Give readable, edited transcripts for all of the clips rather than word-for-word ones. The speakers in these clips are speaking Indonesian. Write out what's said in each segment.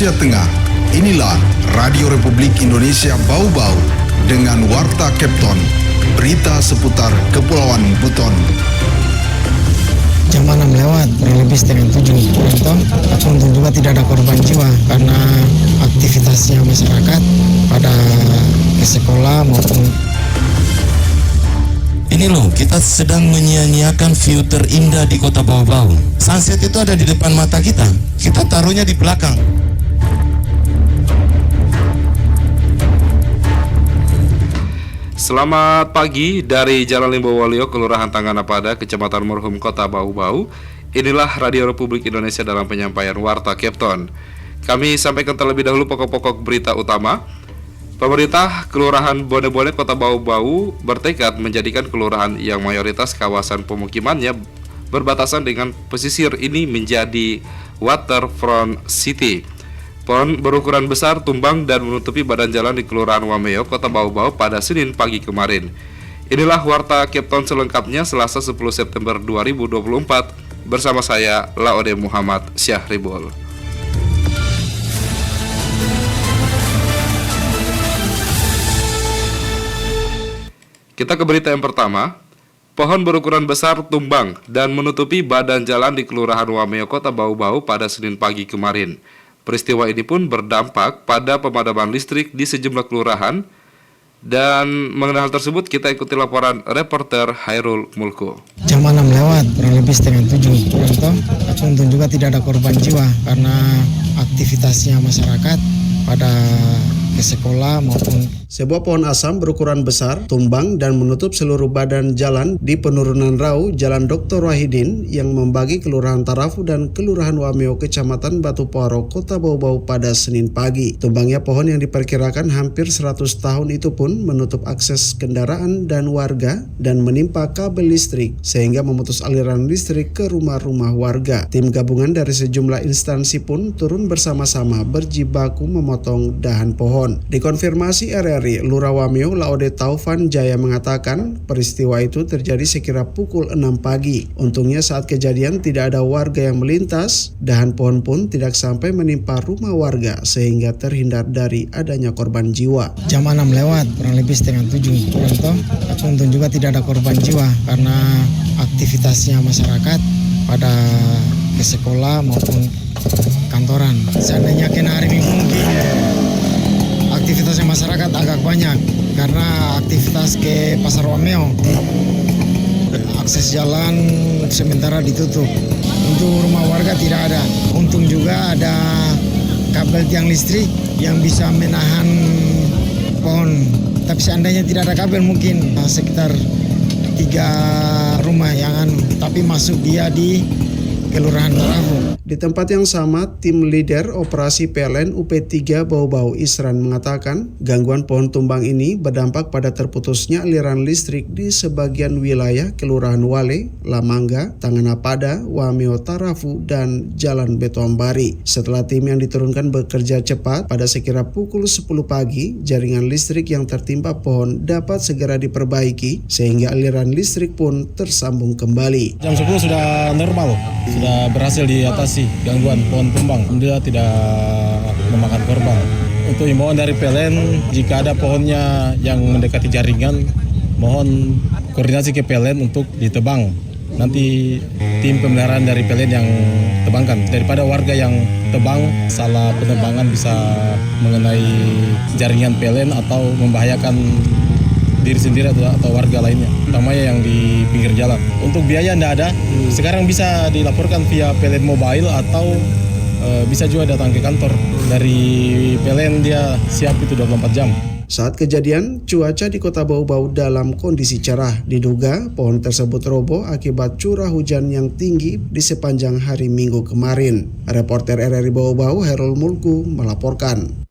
Asia Tenggara. Inilah Radio Republik Indonesia Bau-Bau dengan Warta Kepton, berita seputar Kepulauan Buton. Jam 6 lewat, kurang lebih setengah 7 Untung juga tidak ada korban jiwa karena aktivitasnya masyarakat pada ke sekolah maupun. Ini loh, kita sedang menyia-nyiakan view terindah di kota Bau-Bau. Sunset itu ada di depan mata kita taruhnya di belakang. Selamat pagi dari Jalan Limbowolio, Kelurahan Tanganapada, Kecamatan Merhum, Kota Bau-Bau. Inilah Radio Republik Indonesia dalam penyampaian Warta Kepton. Kami sampaikan terlebih dahulu pokok-pokok berita utama. Pemerintah Kelurahan Bone-Bone, Kota Bau-Bau bertekad menjadikan kelurahan yang mayoritas kawasan pemukimannya berbatasan dengan pesisir ini menjadi waterfront city. Pohon berukuran besar tumbang dan menutupi badan jalan di Kelurahan Wameo, Kota Bau-Bau pada Senin pagi kemarin. Inilah Warta Kepton selengkapnya Selasa 10 September 2024 bersama saya Laode Muhammad Syahribul. Kita ke berita yang pertama. Pohon berukuran besar tumbang dan menutupi badan jalan di Kelurahan Wameo, Kota Bau-Bau pada Senin pagi kemarin. Peristiwa ini pun berdampak pada pemadaman listrik di sejumlah kelurahan. Dan mengenai hal tersebut kita ikuti laporan reporter Hairul Mulku. Jam 6 lewat, kurang lebih setengah 7 Untung juga tidak ada korban jiwa karena aktivitasnya masyarakat pada ke sekolah maupun. Sebuah pohon asam berukuran besar tumbang dan menutup seluruh badan jalan di penurunan Rau Jalan Dr. Wahidin yang membagi Kelurahan Tarafu dan Kelurahan Wameo, Kecamatan Batu Poro, Kota Bau-Bau pada Senin pagi. Tumbangnya pohon yang diperkirakan hampir 100 tahun itu pun menutup akses kendaraan dan warga dan menimpa kabel listrik sehingga memutus aliran listrik ke rumah-rumah warga. Tim gabungan dari sejumlah instansi pun turun bersama-sama berjibaku memotong dahan pohon. Dikonfirmasi RRI Lurah Wameo Laode Taufan Jaya mengatakan peristiwa itu terjadi sekira pukul 6 pagi. Untungnya saat kejadian tidak ada warga yang melintas, dahan pohon pun tidak sampai menimpa rumah warga sehingga terhindar dari adanya korban jiwa. Jam 6 lewat, kurang lebih setengah 7 Untung juga tidak ada korban jiwa karena aktivitasnya masyarakat pada ke sekolah maupun kantoran. Seandainya kena hari Minggu mungkin aktivitasnya masyarakat agak banyak karena aktivitas ke Pasar Wameo. Akses jalan sementara ditutup. Untuk rumah warga tidak ada. Untung juga ada kabel tiang listrik yang bisa menahan pohon. Tapi seandainya tidak ada kabel mungkin sekitar 3 rumah yang tapi masuk dia di Kelurahan Tarafu. Di tempat yang sama, tim leader operasi PLN UP3 Bau-Bau Isran mengatakan gangguan pohon tumbang ini berdampak pada terputusnya aliran listrik di sebagian wilayah Kelurahan Wale, Lamangga, Tanganapada, Wameo Tarafu, dan Jalan Betoambari. Setelah tim yang diturunkan bekerja cepat, pada sekira pukul 10 pagi, jaringan listrik yang tertimpa pohon dapat segera diperbaiki sehingga aliran listrik pun tersambung kembali. Jam 10 sudah normal, sudah berhasil diatasi gangguan pohon tumbang. Dia tidak memakan korban. Untuk himbauan dari PLN, jika ada pohonnya yang mendekati jaringan, mohon koordinasi ke PLN untuk ditebang. Nanti tim pemeliharaan dari PLN yang tebangkan. Daripada warga yang tebang, salah penebangan bisa mengenai jaringan PLN atau membahayakan diri sendiri atau warga lainnya, utamanya yang di pinggir jalan. Untuk biaya tidak ada, sekarang bisa dilaporkan via PLN Mobile atau bisa juga datang ke kantor. Dari PLN dia siap itu 24 jam. Saat kejadian, cuaca di Kota Bau-Bau dalam kondisi cerah. Diduga pohon tersebut roboh akibat curah hujan yang tinggi di sepanjang hari Minggu kemarin. Reporter RRI Bau-Bau Hairul Mulku melaporkan.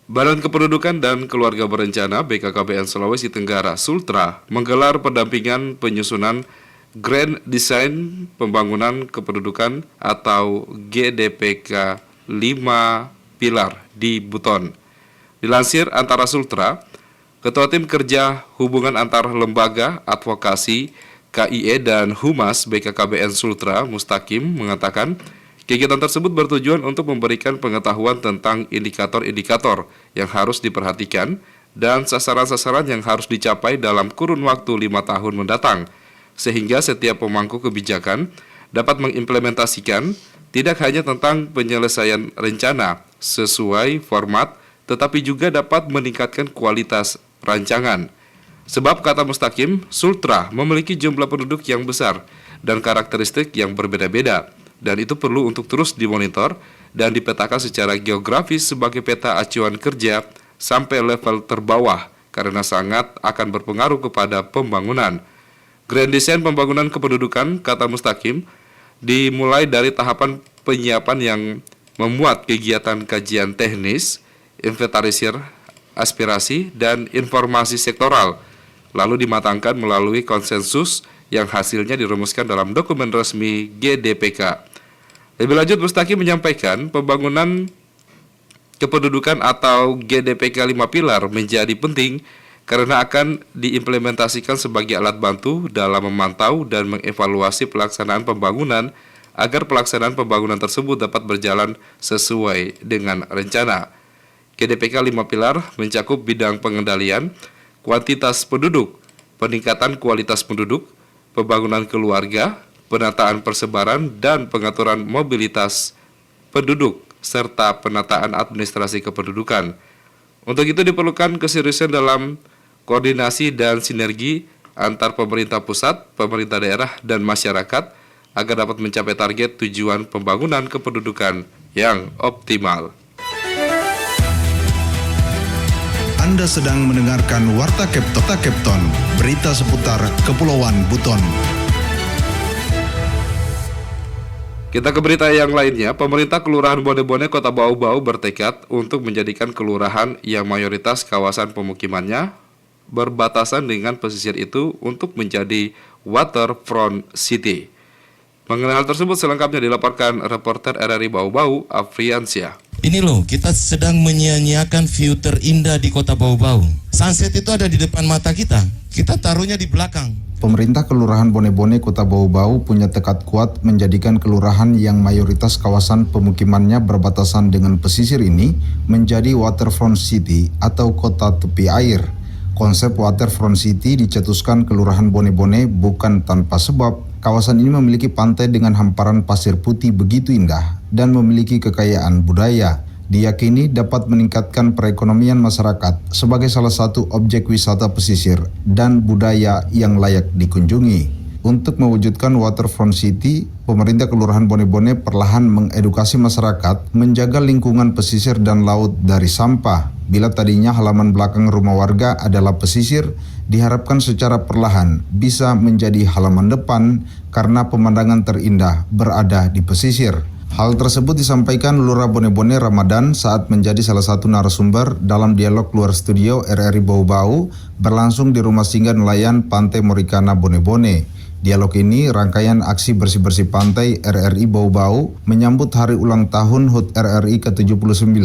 Badan Kependudukan dan Keluarga Berencana BKKBN Sulawesi Tenggara Sultra menggelar pendampingan penyusunan Grand Design Pembangunan Kependudukan atau GDPK 5 Pilar di Buton. Dilansir Antara Sultra, Ketua Tim Kerja Hubungan Antar Lembaga Advokasi KIE dan Humas BKKBN Sultra Mustaqim mengatakan kegiatan tersebut bertujuan untuk memberikan pengetahuan tentang indikator-indikator yang harus diperhatikan dan sasaran-sasaran yang harus dicapai dalam kurun waktu 5 tahun mendatang, sehingga setiap pemangku kebijakan dapat mengimplementasikan tidak hanya tentang penyelesaian rencana sesuai format, tetapi juga dapat meningkatkan kualitas rancangan. Sebab kata Mustaqim, Sultra memiliki jumlah penduduk yang besar dan karakteristik yang berbeda-beda, dan itu perlu untuk terus dimonitor dan dipetakan secara geografis sebagai peta acuan kerja sampai level terbawah karena sangat akan berpengaruh kepada pembangunan. Grand Design Pembangunan Kependudukan, kata Mustaqim, dimulai dari tahapan penyiapan yang memuat kegiatan kajian teknis, inventarisir aspirasi, dan informasi sektoral, lalu dimatangkan melalui konsensus yang hasilnya dirumuskan dalam dokumen resmi GDPK. Lebih lanjut, Mustaqim menyampaikan pembangunan kependudukan atau GDPK 5 pilar menjadi penting karena akan diimplementasikan sebagai alat bantu dalam memantau dan mengevaluasi pelaksanaan pembangunan agar pelaksanaan pembangunan tersebut dapat berjalan sesuai dengan rencana. GDPK 5 pilar mencakup bidang pengendalian kuantitas penduduk, peningkatan kualitas penduduk, pembangunan keluarga, penataan persebaran, dan pengaturan mobilitas penduduk, serta penataan administrasi kependudukan. Untuk itu diperlukan keseriusan dalam koordinasi dan sinergi antar pemerintah pusat, pemerintah daerah, dan masyarakat agar dapat mencapai target tujuan pembangunan kependudukan yang optimal. Anda sedang mendengarkan Warta Kepton, berita seputar Kepulauan Buton. Kita ke berita yang lainnya. Pemerintah Kelurahan Bone-Bone Kota Bau-Bau bertekad untuk menjadikan kelurahan yang mayoritas kawasan pemukimannya berbatasan dengan pesisir itu untuk menjadi waterfront city. Mengenai hal tersebut selengkapnya dilaporkan reporter RRI Bau-Bau, Afriansyah. Ini loh, kita sedang menyia-nyiakan view terindah di Kota Bau-Bau. Sunset itu ada di depan mata kita taruhnya di belakang. Pemerintah Kelurahan Bone-Bone Kota Bau-Bau punya tekad kuat menjadikan kelurahan yang mayoritas kawasan pemukimannya berbatasan dengan pesisir ini menjadi waterfront city atau kota tepi air. Konsep waterfront city dicetuskan Kelurahan Bone-Bone bukan tanpa sebab. Kawasan ini memiliki pantai dengan hamparan pasir putih begitu indah dan memiliki kekayaan budaya. Diyakini dapat meningkatkan perekonomian masyarakat sebagai salah satu objek wisata pesisir dan budaya yang layak dikunjungi. Untuk mewujudkan waterfront city, pemerintah Kelurahan Bone-Bone perlahan mengedukasi masyarakat menjaga lingkungan pesisir dan laut dari sampah. Bila tadinya halaman belakang rumah warga adalah pesisir, diharapkan secara perlahan bisa menjadi halaman depan karena pemandangan terindah berada di pesisir. Hal tersebut disampaikan Lurah Bone-Bone Ramadan saat menjadi salah satu narasumber dalam dialog luar studio RRI Bau-Bau berlangsung di Rumah Singgah Nelayan Pantai Morikana Bone-Bone. Dialog ini rangkaian aksi bersih-bersih pantai RRI Bau-Bau menyambut hari ulang tahun HUT RRI ke-79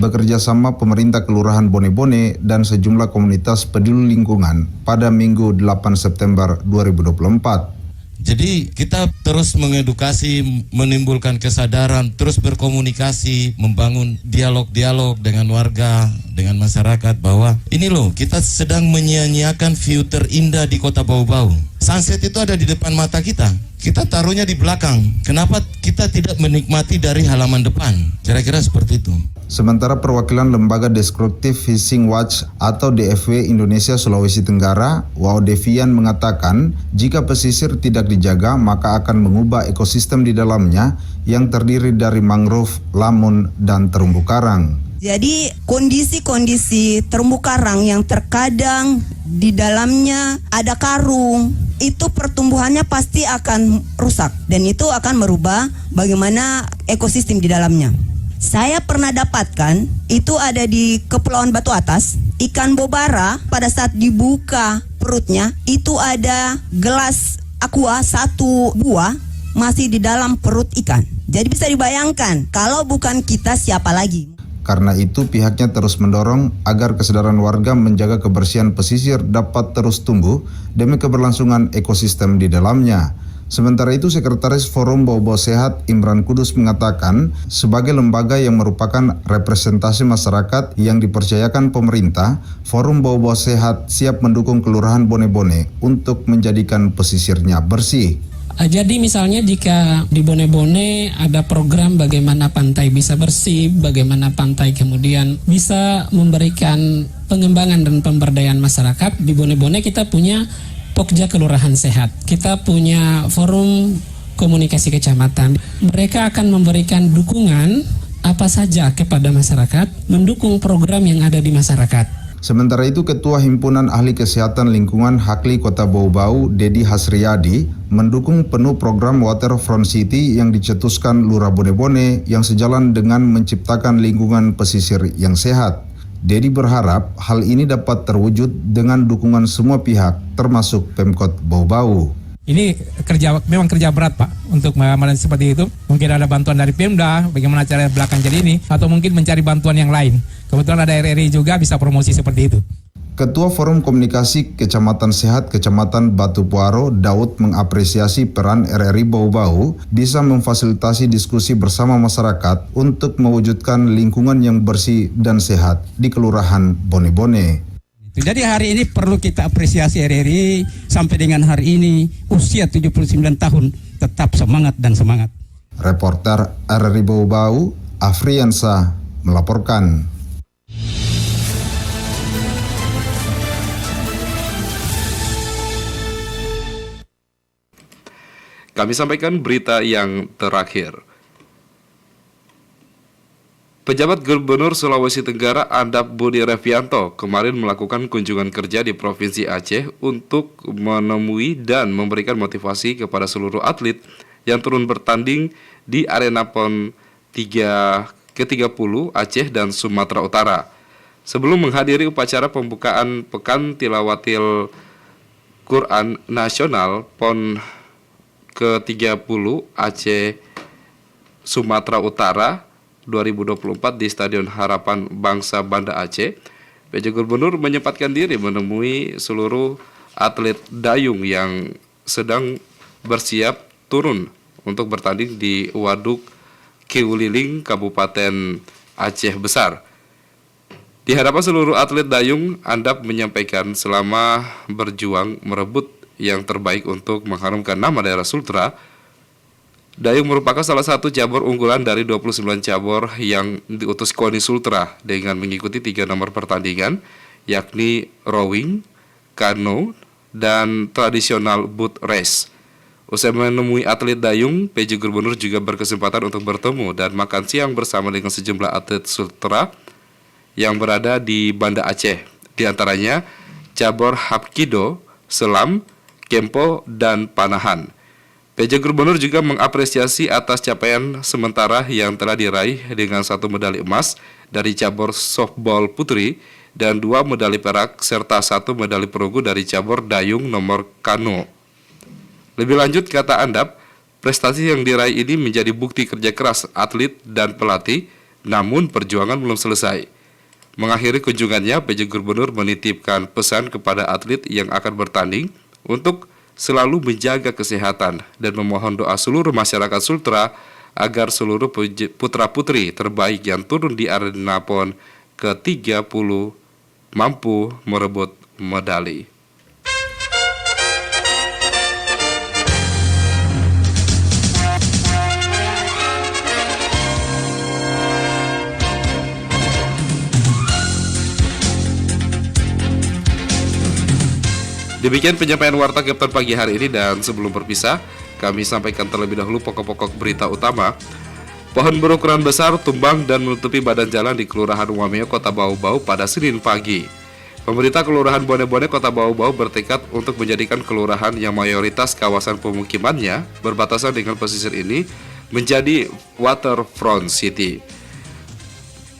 bekerja sama pemerintah Kelurahan Bone-Bone dan sejumlah komunitas peduli lingkungan pada Minggu 8 September 2024. Jadi kita terus mengedukasi, menimbulkan kesadaran, terus berkomunikasi, membangun dialog-dialog dengan warga, dengan masyarakat bahwa ini loh, kita sedang menyia-nyiakan view terindah di Kota Bau-Bau. Sunset itu ada di depan mata kita taruhnya di belakang. Kenapa kita tidak menikmati dari halaman depan? Kira-kira seperti itu. Sementara perwakilan Lembaga Deskriptif Fishing Watch atau DFW Indonesia Sulawesi Tenggara, Wao Devian mengatakan, jika pesisir tidak dijaga maka akan mengubah ekosistem di dalamnya yang terdiri dari mangrove, lamun, dan terumbu karang. Jadi kondisi-kondisi terumbu karang yang terkadang di dalamnya ada karung, itu pertumbuhannya pasti akan rusak dan itu akan merubah bagaimana ekosistem di dalamnya. Saya pernah dapatkan, itu ada di Kepulauan Batu Atas, ikan bobara pada saat dibuka perutnya, itu ada gelas aqua 1 buah masih di dalam perut ikan. Jadi bisa dibayangkan, kalau bukan kita siapa lagi? Karena itu pihaknya terus mendorong agar kesadaran warga menjaga kebersihan pesisir dapat terus tumbuh demi keberlangsungan ekosistem di dalamnya. Sementara itu, Sekretaris Forum Bau-Bau Sehat Imran Kudus mengatakan, sebagai lembaga yang merupakan representasi masyarakat yang dipercayakan pemerintah, Forum Bau-Bau Sehat siap mendukung Kelurahan Bone-Bone untuk menjadikan pesisirnya bersih. Jadi misalnya jika di Bone-Bone ada program bagaimana pantai bisa bersih, bagaimana pantai kemudian bisa memberikan pengembangan dan pemberdayaan masyarakat, di Bone-Bone kita punya Pokja Kelurahan Sehat. Kita punya forum komunikasi kecamatan. Mereka akan memberikan dukungan apa saja kepada masyarakat, mendukung program yang ada di masyarakat. Sementara itu, Ketua Himpunan Ahli Kesehatan Lingkungan Hakli Kota Bau-Bau, Dedi Hasriyadi, mendukung penuh program Waterfront City yang dicetuskan Lurah Bone-Bone yang sejalan dengan menciptakan lingkungan pesisir yang sehat. Dedi berharap hal ini dapat terwujud dengan dukungan semua pihak, termasuk Pemkot Bau-Bau. Ini memang kerja berat Pak untuk mengalami seperti itu. Mungkin ada bantuan dari Pemda, bagaimana cara belakang jadi ini, atau mungkin mencari bantuan yang lain. Kebetulan ada RRI juga bisa promosi seperti itu. Ketua Forum Komunikasi Kecamatan Sehat Kecamatan Batu Puaro, Daud, mengapresiasi peran RRI Bau-Bau bisa memfasilitasi diskusi bersama masyarakat untuk mewujudkan lingkungan yang bersih dan sehat di Kelurahan Bone-Bone. Jadi hari ini perlu kita apresiasi RRI sampai dengan hari ini usia 79 tahun tetap semangat dan semangat. Reporter RRI Bau-Bau, Afriansa, melaporkan. Kami sampaikan berita yang terakhir. Pejabat Gubernur Sulawesi Tenggara Andap Budi Revianto kemarin melakukan kunjungan kerja di Provinsi Aceh untuk menemui dan memberikan motivasi kepada seluruh atlet yang turun bertanding di arena PON ke-30 Aceh dan Sumatera Utara. Sebelum menghadiri upacara pembukaan Pekan Tilawatil Quran Nasional PON ke-30 Aceh Sumatera Utara 2024 di Stadion Harapan Bangsa Banda Aceh, PJ Gubernur menyempatkan diri menemui seluruh atlet dayung yang sedang bersiap turun untuk bertanding di Waduk Kiuliling, Kabupaten Aceh Besar. Di hadapan seluruh atlet dayung, Andap menyampaikan selama berjuang merebut yang terbaik untuk mengharumkan nama daerah Sultra, dayung merupakan salah satu cabur unggulan dari 29 cabur yang diutus KONI Sultra dengan mengikuti 3 nomor pertandingan, yakni rowing, kano, dan tradisional boat race. Usai menemui atlet dayung, PJ Gubernur juga berkesempatan untuk bertemu dan makan siang bersama dengan sejumlah atlet Sultra yang berada di Banda Aceh, di antaranya cabur hapkido, selam, kempo, dan panahan. PJ Gubernur juga mengapresiasi atas capaian sementara yang telah diraih dengan 1 medali emas dari cabur softball putri dan 2 medali perak serta 1 medali perunggu dari cabur dayung nomor kano. Lebih lanjut, kata Andap, prestasi yang diraih ini menjadi bukti kerja keras atlet dan pelatih, namun perjuangan belum selesai. Mengakhiri kunjungannya, PJ Gubernur menitipkan pesan kepada atlet yang akan bertanding untuk selalu menjaga kesehatan dan memohon doa seluruh masyarakat Sultra agar seluruh putra-putri terbaik yang turun di arena PON ke-30 mampu merebut medali. Demikian penyampaian Warta Kapten pagi hari ini, dan sebelum berpisah, kami sampaikan terlebih dahulu pokok-pokok berita utama. Pohon berukuran besar tumbang dan menutupi badan jalan di Kelurahan Wameo, Kota Bau-Bau pada Senin pagi. Pemerintah Kelurahan Bone-Bone, Kota Bau-Bau bertekad untuk menjadikan kelurahan yang mayoritas kawasan pemukimannya berbatasan dengan pesisir ini menjadi Waterfront City.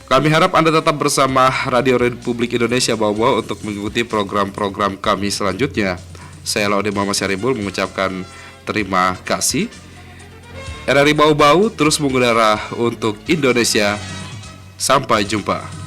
Kami harap Anda tetap bersama Radio Republik Indonesia Bau-Bau untuk mengikuti program-program kami selanjutnya. Saya Laude Muhammad Syaribul mengucapkan terima kasih. RRI Bau-Bau terus mengudara untuk Indonesia Sampai jumpa.